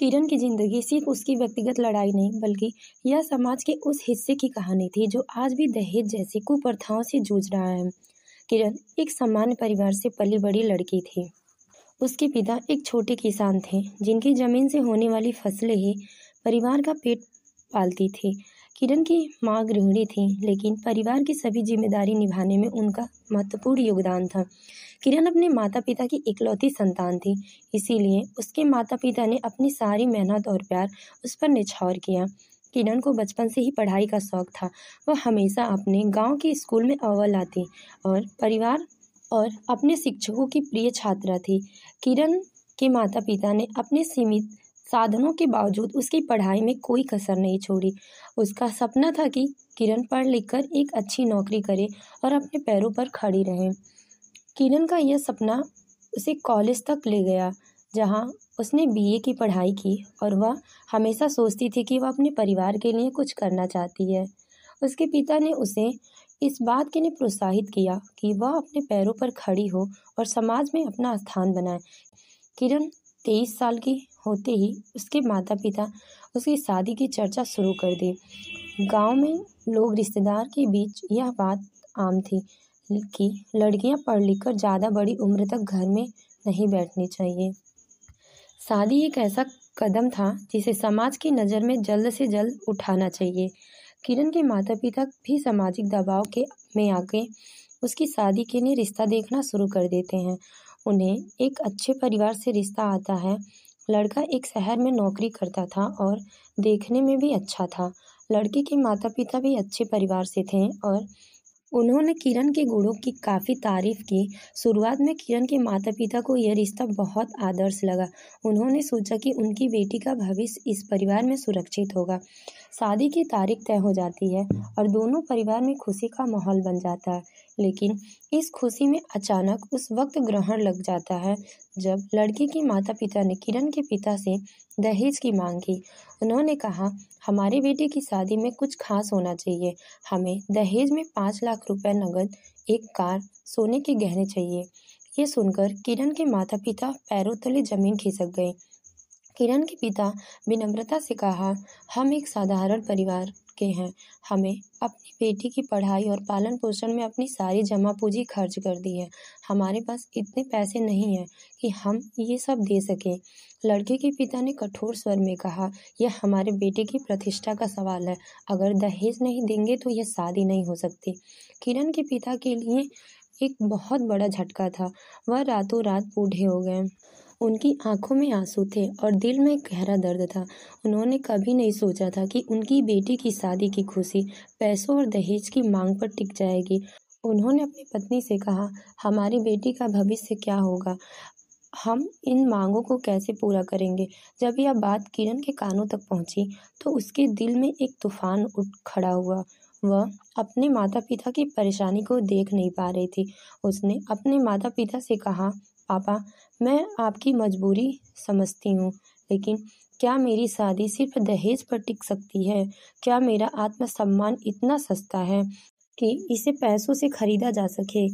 किरण की जिंदगी सिर्फ उसकी व्यक्तिगत लड़ाई नहीं बल्कि यह समाज के उस हिस्से की कहानी थी जो आज भी दहेज जैसी कुप्रथाओं से जूझ रहा है। किरण एक सामान्य परिवार से पली बड़ी लड़की थी। उसके पिता एक छोटे किसान थे जिनकी जमीन से होने वाली फसलें ही परिवार का पेट पालती थी। किरण की माँ गृहिणी थी, लेकिन परिवार की सभी जिम्मेदारी निभाने में उनका महत्वपूर्ण योगदान था। किरण अपने माता पिता की इकलौती संतान थी, इसीलिए उसके माता पिता ने अपनी सारी मेहनत और प्यार उस पर निछावर किया। किरण को बचपन से ही पढ़ाई का शौक था। वह हमेशा अपने गांव के स्कूल में अव्वल आती और अपने शिक्षकों की प्रिय छात्रा थी। किरण के माता पिता ने अपने सीमित साधनों के बावजूद उसकी पढ़ाई में कोई कसर नहीं छोड़ी। उसका सपना था कि किरण पढ़ लिख कर एक अच्छी नौकरी करे और अपने पैरों पर खड़ी रहे। किरण का यह सपना उसे कॉलेज तक ले गया, जहां उसने बीए की पढ़ाई की और वह हमेशा सोचती थी कि वह अपने परिवार के लिए कुछ करना चाहती है। उसके पिता ने उसे इस बात के लिए प्रोत्साहित किया कि वह अपने पैरों पर खड़ी हो और समाज में अपना स्थान बनाए। किरण 23 साल की होते ही उसके माता पिता उसकी शादी की चर्चा शुरू कर दी। गांव में लोग रिश्तेदार के बीच यह बात आम थी कि लड़कियां पढ़ लिख कर ज़्यादा बड़ी उम्र तक घर में नहीं बैठनी चाहिए। शादी एक ऐसा कदम था जिसे समाज की नज़र में जल्द से जल्द उठाना चाहिए। किरण के माता पिता भी सामाजिक दबाव में आके उसकी शादी के लिए रिश्ता देखना शुरू कर देते हैं। उन्हें एक अच्छे परिवार से रिश्ता आता है। लड़का एक शहर में नौकरी करता था और देखने में भी अच्छा था। लड़के के माता पिता भी अच्छे परिवार से थे और उन्होंने किरण के गुणों की काफ़ी तारीफ की। शुरुआत में किरण के माता पिता को यह रिश्ता बहुत आदर्श लगा। उन्होंने सोचा कि उनकी बेटी का भविष्य इस परिवार में सुरक्षित होगा। शादी की तारीख तय हो जाती है और दोनों परिवार में खुशी का माहौल बन जाता है। लेकिन इस खुशी में अचानक उस वक्त ग्रहण लग जाता है जब लड़की के माता पिता ने किरण के पिता से दहेज की मांग की। उन्होंने कहा, हमारे बेटे की शादी में कुछ खास होना चाहिए। हमें दहेज में 5 लाख रुपए नगद, एक कार, सोने के गहने चाहिए। ये सुनकर किरण के माता पिता पैरों तले जमीन खिसक गए। किरण के पिता विनम्रता से कहा, हम एक साधारण परिवार के हैं। हमें अपनी बेटी की पढ़ाई और पालन पोषण में अपनी सारी जमा पूंजी खर्च कर दी है। हमारे पास इतने पैसे नहीं हैं कि हम ये सब दे सकें। लड़के के पिता ने कठोर स्वर में कहा, यह हमारे बेटे की प्रतिष्ठा का सवाल है। अगर दहेज नहीं देंगे तो यह शादी नहीं हो सकती। किरण के पिता के लिए एक बहुत बड़ा झटका था। वह रातों रात बूढ़े हो गए। उनकी आंखों में आंसू थे और दिल में गहरा दर्द था। उन्होंने कभी नहीं सोचा था कि उनकी बेटी की शादी की खुशी पैसों और दहेज की मांग पर टिक जाएगी। उन्होंने अपनी पत्नी से कहा, हमारी बेटी का भविष्य क्या होगा? हम इन मांगों को कैसे पूरा करेंगे? जब यह बात किरण के कानों तक पहुंची तो उसके दिल में एक तूफान उठ खड़ा हुआ। वह अपने माता पिता की परेशानी को देख नहीं पा रही थी। उसने अपने माता पिता से कहा, पापा, मैं आपकी मजबूरी समझती हूँ, लेकिन क्या मेरी शादी सिर्फ दहेज पर टिक सकती है? क्या मेरा आत्मसम्मान इतना सस्ता है कि इसे पैसों से खरीदा जा सके?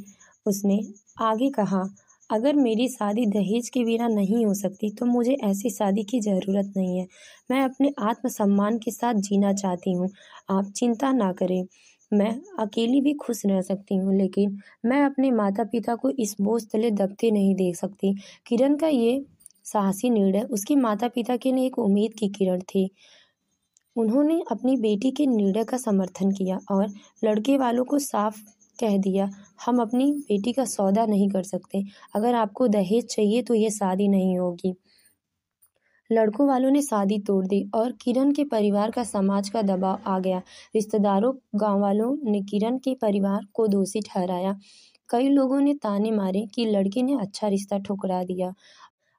उसने आगे कहा, अगर मेरी शादी दहेज के बिना नहीं हो सकती तो मुझे ऐसी शादी की ज़रूरत नहीं है। मैं अपने आत्मसम्मान के साथ जीना चाहती हूँ। आप चिंता ना करें। मैं अकेली भी खुश रह सकती हूँ, लेकिन मैं अपने माता पिता को इस बोझ तले दबते नहीं देख सकती। किरण का ये साहसी निर्णय उसके माता पिता के लिए एक उम्मीद की किरण थी। उन्होंने अपनी बेटी के निर्णय का समर्थन किया और लड़के वालों को साफ कह दिया, हम अपनी बेटी का सौदा नहीं कर सकते। अगर आपको दहेज चाहिए तो ये शादी नहीं होगी। लड़कों वालों ने शादी तोड़ दी और किरण के परिवार का समाज का दबाव आ गया। रिश्तेदारों, गांव वालों ने किरण के परिवार को दोषी ठहराया। कई लोगों ने ताने मारे कि लड़की ने अच्छा रिश्ता ठुकरा दिया।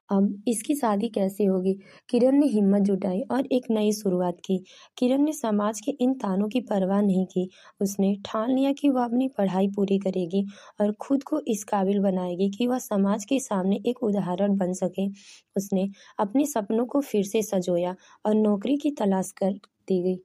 अब इसकी शादी कैसे होगी? किरण ने हिम्मत जुटाई और एक नई शुरुआत की। किरण ने समाज के इन तानों की परवाह नहीं की। उसने ठान लिया कि वह अपनी पढ़ाई पूरी करेगी और खुद को इस काबिल बनाएगी कि वह समाज के सामने एक उदाहरण बन सके। उसने अपने सपनों को फिर से संजोया और नौकरी की तलाश कर दी गई।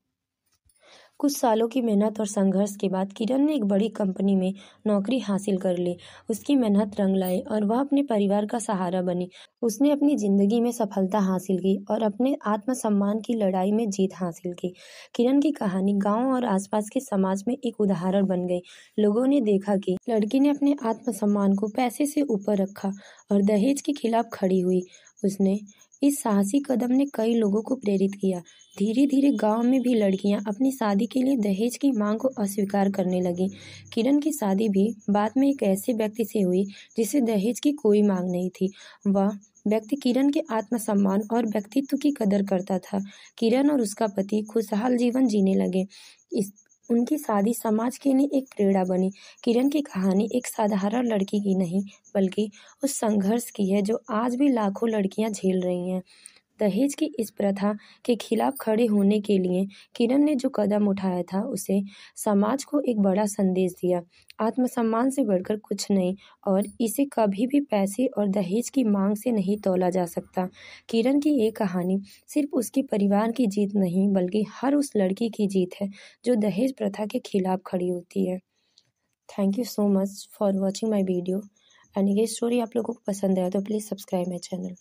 कुछ सालों की मेहनत और संघर्ष के बाद किरण ने एक बड़ी कंपनी में नौकरी हासिल कर ली। उसकी मेहनत रंग लाई और वह अपने परिवार का सहारा बनी। उसने अपनी जिंदगी में सफलता हासिल की और अपने आत्मसम्मान की लड़ाई में जीत हासिल की। किरण की कहानी गांव और आसपास के समाज में एक उदाहरण बन गई। लोगों ने देखा कि लड़की ने अपने आत्मसम्मान को पैसे से ऊपर रखा और दहेज के खिलाफ खड़ी हुई। उसने इस साहसी कदम ने कई लोगों को प्रेरित किया। धीरे धीरे गांव में भी लड़कियां अपनी शादी के लिए दहेज की मांग को अस्वीकार करने लगी। किरण की शादी भी बाद में एक ऐसे व्यक्ति से हुई जिसे दहेज की कोई मांग नहीं थी। वह व्यक्ति किरण के आत्मसम्मान और व्यक्तित्व की कदर करता था। किरण और उसका पति खुशहाल जीवन जीने लगे। इस उनकी शादी समाज के लिए एक प्रेरणा बनी। किरण की कहानी एक साधारण लड़की की नहीं बल्कि उस संघर्ष की है जो आज भी लाखों लड़कियां झेल रही हैं। दहेज की इस प्रथा के खिलाफ खड़े होने के लिए किरण ने जो कदम उठाया था उसे समाज को एक बड़ा संदेश दिया। आत्मसम्मान से बढ़कर कुछ नहीं और इसे कभी भी पैसे और दहेज की मांग से नहीं तौला जा सकता। किरण की ये कहानी सिर्फ उसके परिवार की जीत नहीं बल्कि हर उस लड़की की जीत है जो दहेज प्रथा के खिलाफ खड़ी होती है। Thank you so much for watching my video and ये स्टोरी आप लोगों को पसंद आया तो प्लीज़ सब्सक्राइब माई चैनल।